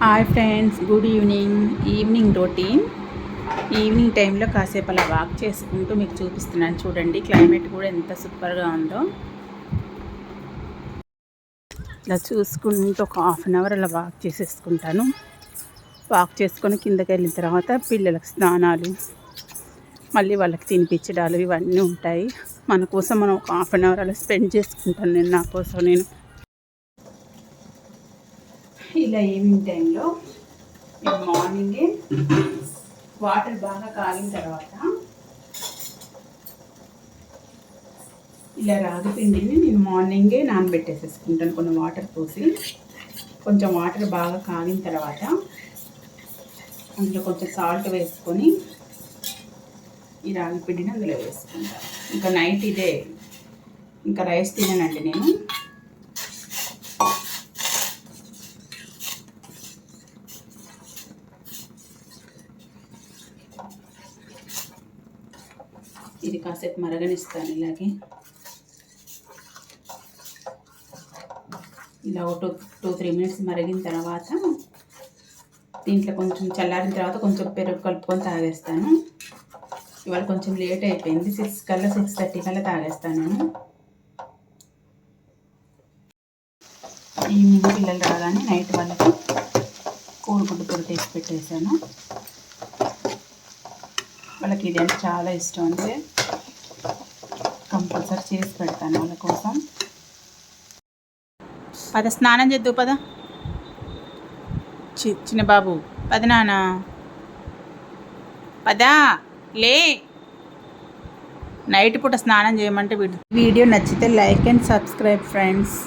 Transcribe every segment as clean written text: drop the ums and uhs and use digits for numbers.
Hi friends, good evening routine. Evening టైంలో కాసేపు అలా వాక్ చేసుకుంటూ మీకు చూపిస్తున్నాను. చూడండి, క్లైమేట్ కూడా ఎంత సూపర్గా ఉందో. ఇలా చూసుకుంటూ ఒక హాఫ్ అన్ అవర్ అలా వాక్ చేసేసుకుంటాను. వాక్ చేసుకొని కిందకి వెళ్ళిన తర్వాత పిల్లలకు స్నానాలు, మళ్ళీ వాళ్ళకి తినిపించడాలు ఇవన్నీ ఉంటాయి. మన కోసం మనం ఒక హాఫ్ అన్ అవర్ అలా స్పెండ్ చేసుకుంటాను. నా కోసం నేను ఇలా ఈవినింగ్ టైంలో మార్నింగే వాటర్ బాగా కాగిన తర్వాత ఇలా రాగి పిండిని నేను మార్నింగే నానబెట్టేసేసుకుంటాను. కొన్ని వాటర్ పోసి, కొంచెం వాటర్ బాగా కాగిన తర్వాత అందులో కొంచెం సాల్ట్ వేసుకొని ఈ రాగి పిండిని అందులో వేసుకుంటాను. ఇంకా నైట్ ఇదే, ఇంకా రైస్ తిననండి నేను. ఇది కాసేపు మరగనిస్తాను. ఇలా ఒక 2-3 మినిట్స్ మరిగిన తర్వాత దీంట్లో కొంచెం చల్లారిన తర్వాత కొంచెం పెరుగు కలుపుకొని తాగేస్తాను. ఇవాళ కొంచెం లేట్ అయిపోయింది, 6:30 కల్లా తాగేస్తాను నేను. ఈవినింగ్ పిల్లలు రాగానే నైట్ వాళ్ళకి కోడిగుడ్డు కూర తీసి పెట్టేశాను. వాళ్ళకి ఇది అంటే చాలా ఇష్టం, అంటే కంపల్సరీ చేసి పెడతాను వాళ్ళ కోసం. పద స్నానం చేద్దు, పద చిన్న బాబు, పద నాన్న, పదా లే. నైట్ పూట స్నానం చేయమంటే వీడియో నచ్చితే like and subscribe friends,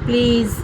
please.